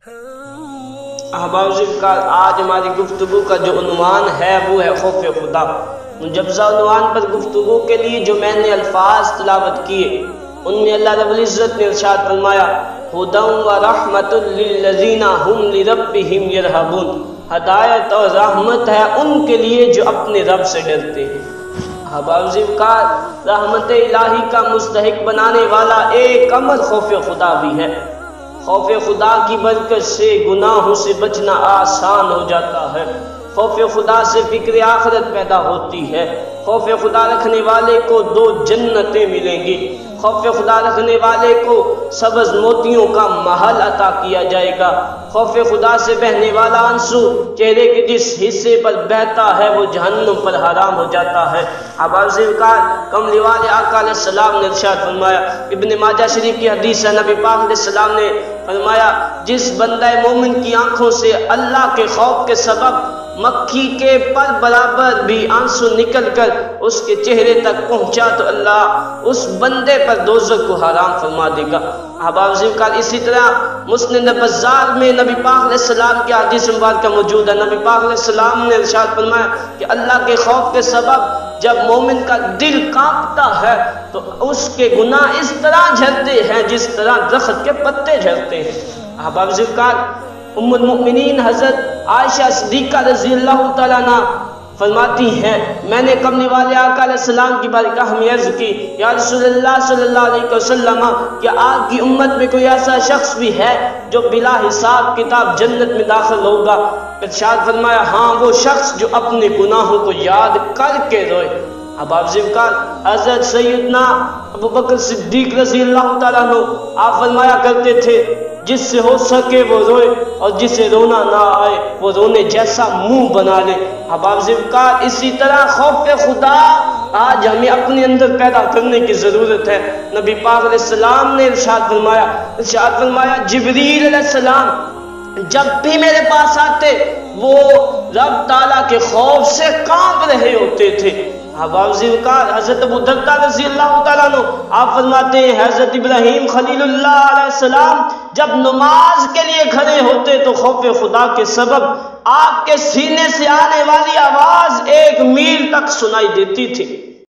احباب کا آج ہماری گفتگو کا جو عنوان ہے وہ ہے خوف خدا۔ مجوزہ عنوان پر گفتگو کے لیے جو میں نے الفاظ تلاوت کیے ان میں اللہ رب العزت نے ارشاد فرمایا ھدی و رحمت للذین ھم لربہم یرہبون، ہدایت اور رحمت ہے ان کے لیے جو اپنے رب سے ڈرتے ہیں۔ احباب کا رحمت الہی کا مستحق بنانے والا ایک عمل خوف خدا بھی ہے۔ خوف خدا کی برکت سے گناہوں سے بچنا آسان ہو جاتا ہے۔ خوف خدا سے فکر آخرت پیدا ہوتی ہے۔ خوف خدا رکھنے والے کو 2 جنتیں ملیں گی۔ خوف خدا رکھنے والے کو سبز موتیوں کا محل عطا کیا جائے گا۔ خوف خدا سے بہنے والا آنسو چہرے کے جس حصے پر بہتا ہے وہ جہنم پر حرام ہو جاتا ہے۔ آواز کار کملی والے آقا علیہ السلام نے ارشاد فرمایا، ابن ماجہ شریف کی حدیث ہے، نبی پاک علیہ السلام نے فرمایا جس بندہ مومن کی آنکھوں سے اللہ کے خوف کے سبب مکھی کے پر برابر بھی آنسو نکل کر اس کے چہرے تک پہنچا تو اللہ اس بندے پر دوزخ کو حرام فرما دے گا۔ احباب ذکر اسی طرح مسند بزار میں نبی پاک علیہ السلام کی حدیث مبارکہ موجود ہے۔ نبی پاک علیہ السلام نے ارشاد فرمایا کہ اللہ کے خوف کے سبب جب مومن کا دل کانپتا ہے تو اس کے گناہ اس طرح جھڑتے ہیں جس طرح درخت کے پتے جھڑتے ہیں۔ احباب ذکر ام المؤمنین حضرت عائشہ صدیقہ رضی اللہ تعالیٰ عنہ فرماتی ہیں میں نے کملی والے آقا علیہ السلام کی بارگاہ میں عرض کی یا رسول اللہ صلی اللہ علیہ وسلم کہ آپ کی امت میں کوئی ایسا شخص بھی ہے جو بلا حساب کتاب جنت میں داخل ہوگا؟ ارشاد فرمایا ہاں وہ شخص جو اپنے گناہوں کو یاد کر کے روئے۔ احباب ذکر حضرت سیدنا ابو بکر صدیق رضی اللہ تعالیٰ عنہ آپ فرمایا کرتے تھے جس سے ہو سکے وہ روئے اور جسے رونا نہ آئے وہ رونے جیسا منہ بنا لے۔ احباب ذکر اسی طرح خوف خدا آج ہمیں اپنے اندر پیدا کرنے کی ضرورت ہے۔ نبی پاک علیہ السلام نے ارشاد فرمایا جبریل علیہ السلام جب بھی میرے پاس آتے وہ رب تعالیٰ کے خوف سے کانپ رہے ہوتے تھے۔ احباب ذکر حضرت ابو درداء رضی اللہ تعالیٰ عنہ آپ فرماتے ہیں حضرت ابراہیم خلیل اللہ علیہ السلام جب نماز کے لیے کھڑے ہوتے تو خوف خدا کے سبب آپ کے سینے سے آنے والی آواز 1 میل تک سنائی دیتی تھی۔